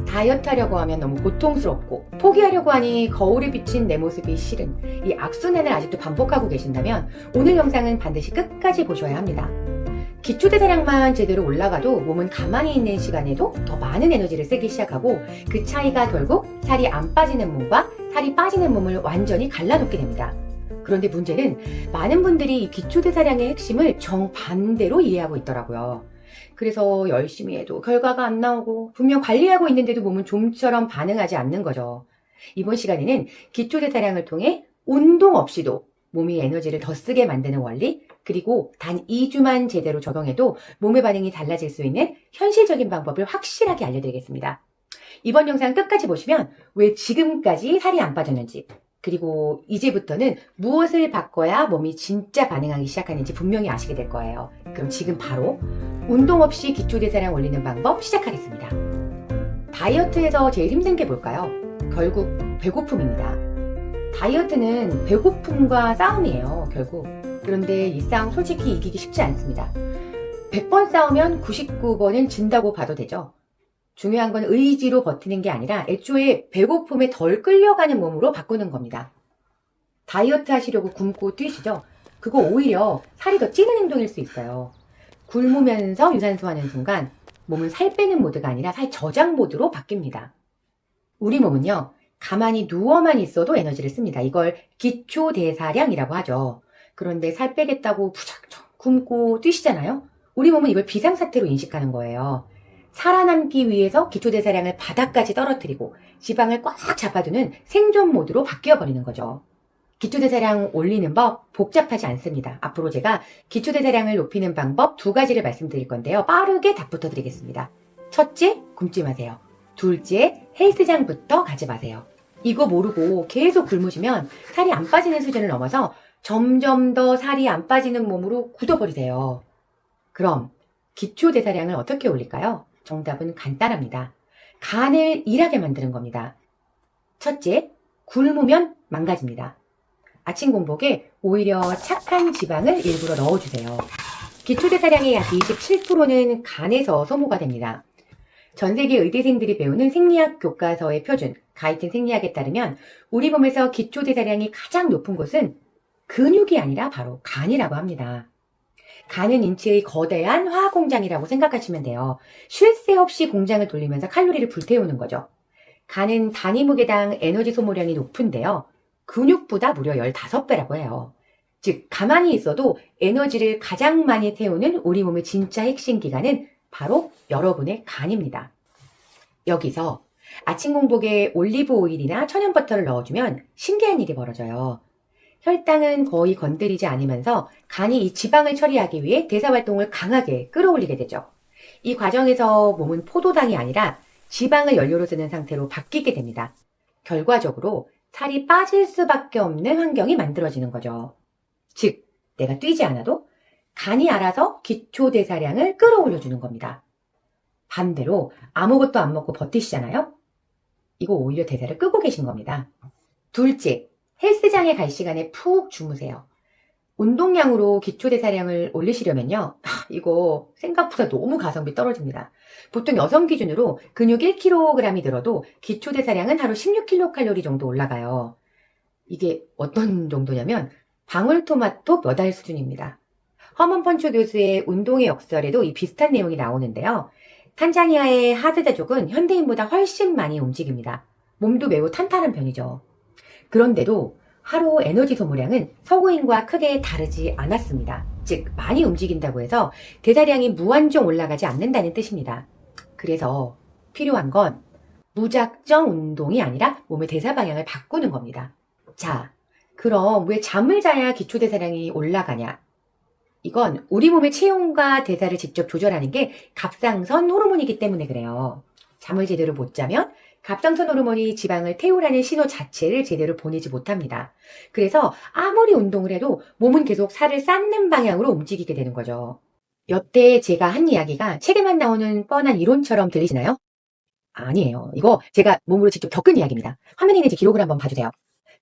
다이어트 하려고 하면 너무 고통스럽고 포기하려고 하니 거울에 비친 내 모습이 싫은 이 악순환을 아직도 반복하고 계신다면 오늘 영상은 반드시 끝까지 보셔야 합니다. 기초대사량만 제대로 올라가도 몸은 가만히 있는 시간에도 더 많은 에너지를 쓰기 시작하고 그 차이가 결국 살이 안 빠지는 몸과 살이 빠지는 몸을 완전히 갈라놓게 됩니다. 그런데 문제는 많은 분들이 이 기초대사량의 핵심을 정반대로 이해하고 있더라고요. 그래서 열심히 해도 결과가 안 나오고 분명 관리하고 있는데도 몸은 좀처럼 반응하지 않는 거죠. 이번 시간에는 기초대사량을 통해 운동 없이도 몸이 에너지를 더 쓰게 만드는 원리, 그리고 단 2주만 제대로 적용해도 몸의 반응이 달라질 수 있는 현실적인 방법을 확실하게 알려드리겠습니다. 이번 영상 끝까지 보시면 왜 지금까지 살이 안 빠졌는지, 그리고 이제부터는 무엇을 바꿔야 몸이 진짜 반응하기 시작하는지 분명히 아시게 될 거예요. 그럼 지금 바로 운동 없이 기초대사량 올리는 방법 시작하겠습니다. 다이어트에서 제일 힘든 게 뭘까요? 결국 배고픔입니다. 다이어트는 배고픔과 싸움이에요, 결국. 그런데 이 싸움 솔직히 이기기 쉽지 않습니다. 100번 싸우면 99번은 진다고 봐도 되죠. 중요한 건 의지로 버티는 게 아니라 애초에 배고픔에 덜 끌려가는 몸으로 바꾸는 겁니다. 다이어트 하시려고 굶고 뛰시죠? 그거 오히려 살이 더 찌는 행동일 수 있어요. 굶으면서 유산소 하는 순간 몸은 살 빼는 모드가 아니라 살 저장 모드로 바뀝니다. 우리 몸은요, 가만히 누워만 있어도 에너지를 씁니다. 이걸 기초대사량이라고 하죠. 그런데 살 빼겠다고 부작정 굶고 뛰시잖아요? 우리 몸은 이걸 비상사태로 인식하는 거예요. 살아남기 위해서 기초대사량을 바닥까지 떨어뜨리고 지방을 꽉 잡아두는 생존 모드로 바뀌어버리는 거죠. 기초대사량 올리는 법 복잡하지 않습니다. 앞으로 제가 기초대사량을 높이는 방법 2가지를 말씀드릴 건데요. 빠르게 답부터 드리겠습니다. 첫째, 굶지 마세요. 둘째, 헬스장부터 가지 마세요. 이거 모르고 계속 굶으시면 살이 안 빠지는 수준을 넘어서 점점 더 살이 안 빠지는 몸으로 굳어버리세요. 그럼 기초대사량을 어떻게 올릴까요? 정답은 간단합니다. 간을 일하게 만드는 겁니다. 첫째, 굶으면 망가집니다. 아침 공복에 오히려 착한 지방을 일부러 넣어주세요. 기초대사량의 약 27%는 간에서 소모가 됩니다. 전 세계 의대생들이 배우는 생리학 교과서의 표준, 가이튼 생리학에 따르면 우리 몸에서 기초대사량이 가장 높은 곳은 근육이 아니라 바로 간이라고 합니다. 간은 인체의 거대한 화학공장이라고 생각하시면 돼요. 쉴 새 없이 공장을 돌리면서 칼로리를 불태우는 거죠. 간은 단위 무게당 에너지 소모량이 높은데요. 근육보다 무려 15배라고 해요. 즉, 가만히 있어도 에너지를 가장 많이 태우는 우리 몸의 진짜 핵심 기관은 바로 여러분의 간입니다. 여기서 아침 공복에 올리브 오일이나 천연버터를 넣어주면 신기한 일이 벌어져요. 혈당은 거의 건드리지 않으면서 간이 이 지방을 처리하기 위해 대사활동을 강하게 끌어올리게 되죠. 이 과정에서 몸은 포도당이 아니라 지방을 연료로 쓰는 상태로 바뀌게 됩니다. 결과적으로 살이 빠질 수밖에 없는 환경이 만들어지는 거죠. 즉, 내가 뛰지 않아도 간이 알아서 기초대사량을 끌어올려주는 겁니다. 반대로 아무것도 안 먹고 버티시잖아요? 이거 오히려 대사를 끄고 계신 겁니다. 둘째, 헬스장에 갈 시간에 푹 주무세요. 운동량으로 기초대사량을 올리시려면요, 이거 생각보다 너무 가성비 떨어집니다. 보통 여성 기준으로 근육 1kg이 늘어도 기초대사량은 하루 16kcal 정도 올라가요. 이게 어떤 정도냐면 방울토마토 몇 알 수준입니다. 허먼 펀초 교수의 운동의 역설에도 이 비슷한 내용이 나오는데요. 탄자니아의 하드다족은 현대인보다 훨씬 많이 움직입니다. 몸도 매우 탄탄한 편이죠. 그런데도 하루 에너지 소모량은 서구인과 크게 다르지 않았습니다. 즉, 많이 움직인다고 해서 대사량이 무한정 올라가지 않는다는 뜻입니다. 그래서 필요한 건 무작정 운동이 아니라 몸의 대사 방향을 바꾸는 겁니다. 자, 그럼 왜 잠을 자야 기초대사량이 올라가냐? 이건 우리 몸의 체온과 대사를 직접 조절하는 게 갑상선 호르몬이기 때문에 그래요. 잠을 제대로 못 자면 갑상선 호르몬이 지방을 태우라는 신호 자체를 제대로 보내지 못합니다. 그래서 아무리 운동을 해도 몸은 계속 살을 쌓는 방향으로 움직이게 되는 거죠. 여태 제가 한 이야기가 책에만 나오는 뻔한 이론처럼 들리시나요? 아니에요. 이거 제가 몸으로 직접 겪은 이야기입니다. 화면에 있는 제 기록을 한번 봐주세요.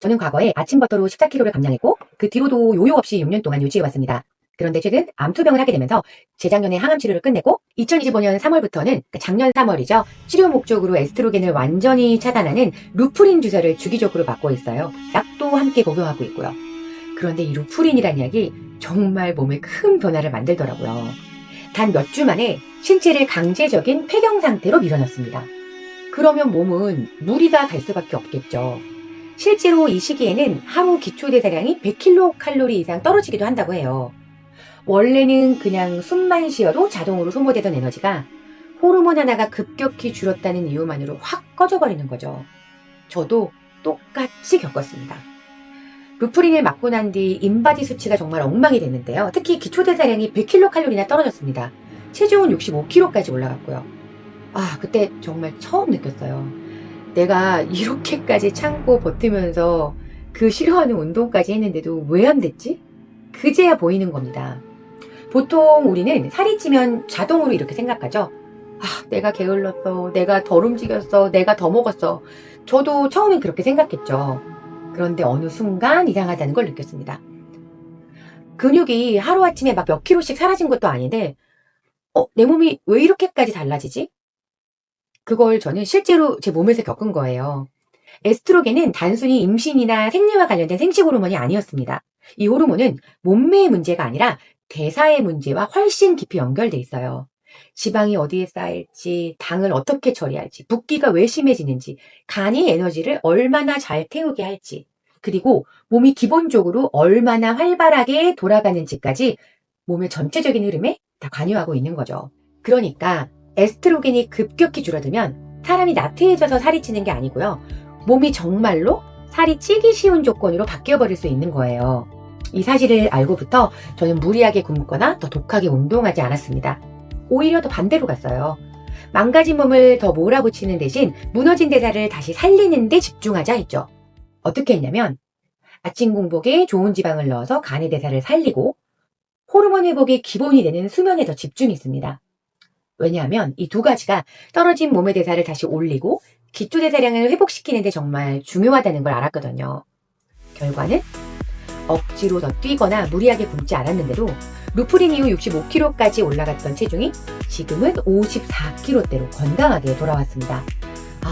저는 과거에 아침버터로 14kg를 감량했고 그 뒤로도 요요 없이 6년 동안 유지해왔습니다. 그런데 최근 암 투병을 하게 되면서 재작년에 항암 치료를 끝내고 2025년 3월부터는 작년 3월이죠. 치료 목적으로 에스트로겐을 완전히 차단하는 루프린 주사를 주기적으로 맞고 있어요. 약도 함께 복용하고 있고요. 그런데 이 루프린이란 약이 정말 몸에 큰 변화를 만들더라고요. 단 몇 주 만에 신체를 강제적인 폐경 상태로 밀어넣습니다. 그러면 몸은 무리가 갈 수밖에 없겠죠. 실제로 이 시기에는 하루 기초대사량이 100kcal 이상 떨어지기도 한다고 해요. 원래는 그냥 숨만 쉬어도 자동으로 소모되던 에너지가 호르몬 하나가 급격히 줄었다는 이유만으로 확 꺼져버리는 거죠. 저도 똑같이 겪었습니다. 루프린을 맞고 난 뒤 인바디 수치가 정말 엉망이 됐는데요. 특히 기초대사량이 100kcal나 떨어졌습니다. 체중은 65kg까지 올라갔고요. 그때 정말 처음 느꼈어요. 내가 이렇게까지 참고 버티면서 그 싫어하는 운동까지 했는데도 왜 안 됐지? 그제야 보이는 겁니다. 보통 우리는 살이 찌면 자동으로 이렇게 생각하죠. 내가 게을렀어. 내가 덜 움직였어. 내가 더 먹었어. 저도 처음엔 그렇게 생각했죠. 그런데 어느 순간 이상하다는 걸 느꼈습니다. 근육이 하루아침에 막 몇 킬로씩 사라진 것도 아닌데 내 몸이 왜 이렇게까지 달라지지? 그걸 저는 실제로 제 몸에서 겪은 거예요. 에스트로겐은 단순히 임신이나 생리와 관련된 생식 호르몬이 아니었습니다. 이 호르몬은 몸매의 문제가 아니라 대사의 문제와 훨씬 깊이 연결돼 있어요. 지방이 어디에 쌓일지, 당을 어떻게 처리할지, 붓기가 왜 심해지는지, 간이 에너지를 얼마나 잘 태우게 할지, 그리고 몸이 기본적으로 얼마나 활발하게 돌아가는지까지 몸의 전체적인 흐름에 다 관여하고 있는 거죠. 그러니까 에스트로겐이 급격히 줄어들면 사람이 나태해져서 살이 찌는 게 아니고요. 몸이 정말로 살이 찌기 쉬운 조건으로 바뀌어버릴 수 있는 거예요. 이 사실을 알고부터 저는 무리하게 굶거나 더 독하게 운동하지 않았습니다. 오히려 더 반대로 갔어요. 망가진 몸을 더 몰아붙이는 대신 무너진 대사를 다시 살리는 데 집중하자 했죠. 어떻게 했냐면 아침 공복에 좋은 지방을 넣어서 간의 대사를 살리고 호르몬 회복이 기본이 되는 수면에 더 집중했습니다. 왜냐하면 이 두 가지가 떨어진 몸의 대사를 다시 올리고 기초 대사량을 회복시키는 데 정말 중요하다는 걸 알았거든요. 결과는 억지로 더 뛰거나 무리하게 굶지 않았는데도 루프린 이후 65kg까지 올라갔던 체중이 지금은 54kg대로 건강하게 돌아왔습니다.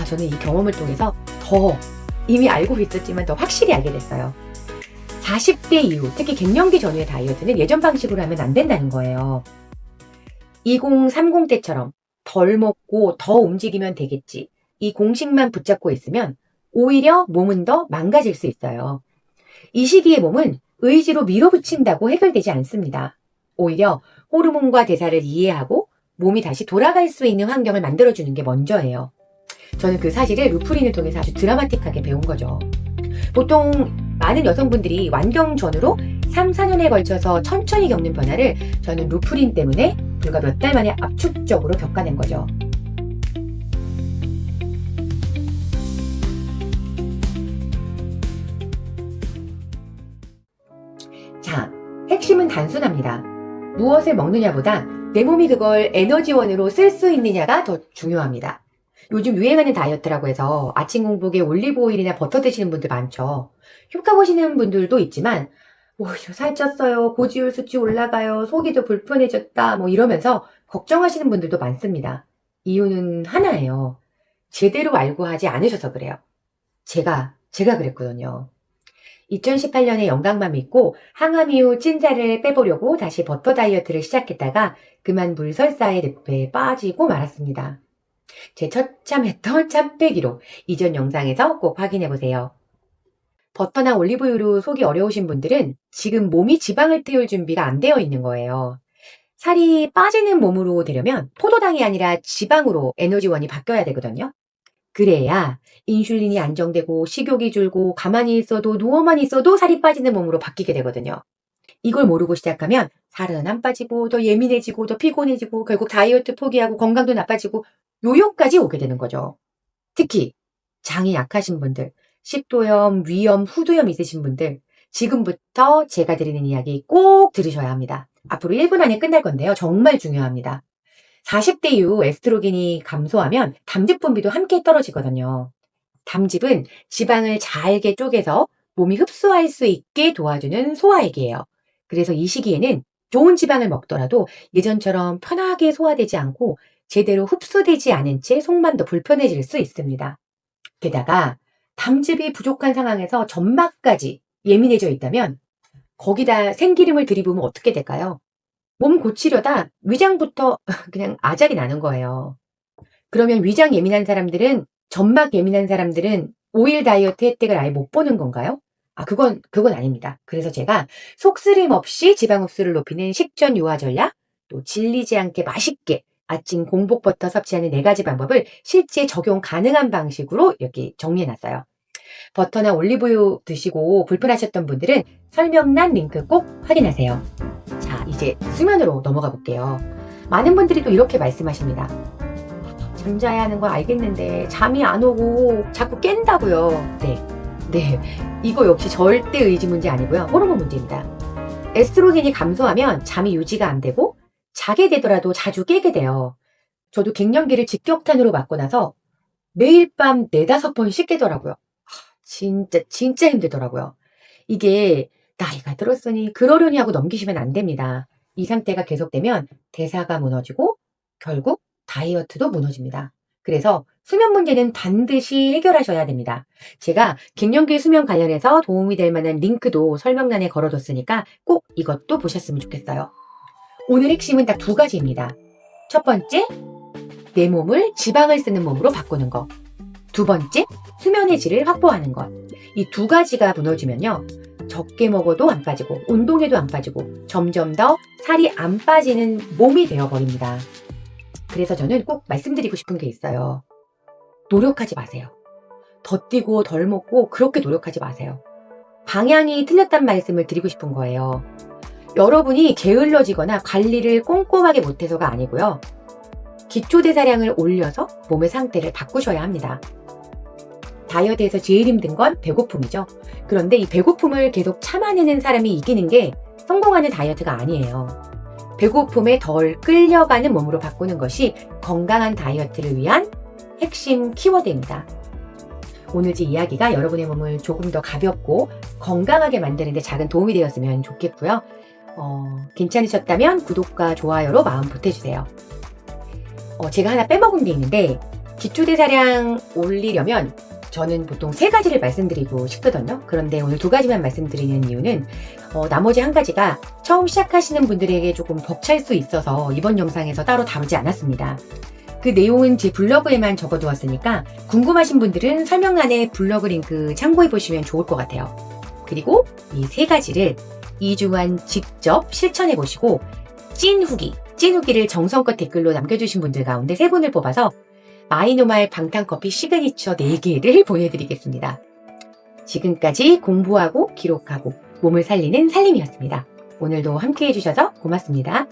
저는 이 경험을 통해서 이미 알고 있었지만 더 확실히 알게 됐어요. 40대 이후, 특히 갱년기 전후의 다이어트는 예전 방식으로 하면 안 된다는 거예요. 2030 때처럼 덜 먹고 더 움직이면 되겠지. 이 공식만 붙잡고 있으면 오히려 몸은 더 망가질 수 있어요. 이 시기의 몸은 의지로 밀어붙인다고 해결되지 않습니다. 오히려 호르몬과 대사를 이해하고 몸이 다시 돌아갈 수 있는 환경을 만들어주는 게 먼저예요. 저는 그 사실을 루프린을 통해서 아주 드라마틱하게 배운 거죠. 보통 많은 여성분들이 완경 전후로 3, 4년에 걸쳐서 천천히 겪는 변화를 저는 루프린 때문에 불과 몇 달 만에 압축적으로 겪어낸 거죠. 자, 핵심은 단순합니다. 무엇을 먹느냐보다 내 몸이 그걸 에너지원으로 쓸 수 있느냐가 더 중요합니다. 요즘 유행하는 다이어트라고 해서 아침 공복에 올리브 오일이나 버터 드시는 분들 많죠. 효과 보시는 분들도 있지만 살쪘어요, 고지혈 수치 올라가요, 속이 더 불편해졌다 이러면서 걱정하시는 분들도 많습니다. 이유는 하나예요. 제대로 알고 하지 않으셔서 그래요. 제가 그랬거든요. 2018년에 영감만 믿고 항암 이후 찐살을 빼보려고 다시 버터 다이어트를 시작했다가 그만 물설사의 늪에 빠지고 말았습니다. 제 처참했던 참빼기로 이전 영상에서 꼭 확인해보세요. 버터나 올리브유로 속이 어려우신 분들은 지금 몸이 지방을 태울 준비가 안 되어 있는 거예요. 살이 빠지는 몸으로 되려면 포도당이 아니라 지방으로 에너지원이 바뀌어야 되거든요. 그래야 인슐린이 안정되고 식욕이 줄고 가만히 있어도 누워만 있어도 살이 빠지는 몸으로 바뀌게 되거든요. 이걸 모르고 시작하면 살은 안 빠지고 더 예민해지고 더 피곤해지고 결국 다이어트 포기하고 건강도 나빠지고 요요까지 오게 되는 거죠. 특히 장이 약하신 분들, 식도염, 위염, 후두염 있으신 분들 지금부터 제가 드리는 이야기 꼭 들으셔야 합니다. 앞으로 1분 안에 끝날 건데요. 정말 중요합니다. 40대 이후 에스트로겐이 감소하면 담즙 분비도 함께 떨어지거든요. 담즙은 지방을 잘게 쪼개서 몸이 흡수할 수 있게 도와주는 소화액이에요. 그래서 이 시기에는 좋은 지방을 먹더라도 예전처럼 편하게 소화되지 않고 제대로 흡수되지 않은 채 속만 더 불편해질 수 있습니다. 게다가 담즙이 부족한 상황에서 점막까지 예민해져 있다면 거기다 생기름을 들이부으면 어떻게 될까요? 몸 고치려다 위장부터 그냥 아작이 나는 거예요. 그러면 위장 예민한 사람들은, 점막 예민한 사람들은 오일 다이어트 혜택을 아예 못 보는 건가요? 그건 아닙니다. 그래서 제가 속쓰림 없이 지방 흡수를 높이는 식전 유화 전략, 또 질리지 않게 맛있게 아침 공복버터 섭취하는 4가지 방법을 실제 적용 가능한 방식으로 이렇게 정리해놨어요. 버터나 올리브유 드시고 불편하셨던 분들은 설명란 링크 꼭 확인하세요. 자, 이제 수면으로 넘어가 볼게요. 많은 분들이 또 이렇게 말씀하십니다. 잠자야 하는 거 알겠는데 잠이 안 오고 자꾸 깬다고요. 네. 이거 역시 절대 의지 문제 아니고요. 호르몬 문제입니다. 에스트로겐이 감소하면 잠이 유지가 안 되고 자게 되더라도 자주 깨게 돼요. 저도 갱년기를 직격탄으로 맞고 나서 매일 밤 4-5번씩 깨더라고요. 진짜 힘들더라고요. 이게 나이가 들었으니 그러려니 하고 넘기시면 안 됩니다. 이 상태가 계속되면 대사가 무너지고 결국 다이어트도 무너집니다. 그래서 수면 문제는 반드시 해결하셔야 됩니다. 제가 갱년기 수면 관련해서 도움이 될 만한 링크도 설명란에 걸어뒀으니까 꼭 이것도 보셨으면 좋겠어요. 오늘 핵심은 딱 2가지입니다. 첫 번째, 내 몸을 지방을 쓰는 몸으로 바꾸는 것. 2번째, 수면의 질을 확보하는 것. 이 2가지가 무너지면요, 적게 먹어도 안 빠지고 운동해도 안 빠지고 점점 더 살이 안 빠지는 몸이 되어버립니다. 그래서 저는 꼭 말씀드리고 싶은 게 있어요. 노력하지 마세요. 더 뛰고 덜 먹고 그렇게 노력하지 마세요. 방향이 틀렸단 말씀을 드리고 싶은 거예요. 여러분이 게을러지거나 관리를 꼼꼼하게 못해서가 아니고요. 기초대사량을 올려서 몸의 상태를 바꾸셔야 합니다. 다이어트에서 제일 힘든 건 배고픔이죠. 그런데 이 배고픔을 계속 참아내는 사람이 이기는 게 성공하는 다이어트가 아니에요. 배고픔에 덜 끌려가는 몸으로 바꾸는 것이 건강한 다이어트를 위한 핵심 키워드입니다. 오늘 제 이야기가 여러분의 몸을 조금 더 가볍고 건강하게 만드는 데 작은 도움이 되었으면 좋겠고요. 괜찮으셨다면 구독과 좋아요로 마음 보태주세요. 제가 하나 빼먹은 게 있는데, 기초대사량 올리려면 저는 보통 3가지를 말씀드리고 싶거든요. 그런데 오늘 2가지만 말씀드리는 이유는 나머지 1가지가 처음 시작하시는 분들에게 조금 벅찰 수 있어서 이번 영상에서 따로 다루지 않았습니다. 그 내용은 제 블로그에만 적어두었으니까 궁금하신 분들은 설명란에 블로그 링크 참고해 보시면 좋을 것 같아요. 그리고 이 3가지를 2주간 직접 실천해 보시고 찐 후기를 정성껏 댓글로 남겨주신 분들 가운데 3분을 뽑아서 마이노말 방탄커피 시그니처 4개를 보내드리겠습니다. 지금까지 공부하고 기록하고 몸을 살리는 살림이었습니다. 오늘도 함께 해주셔서 고맙습니다.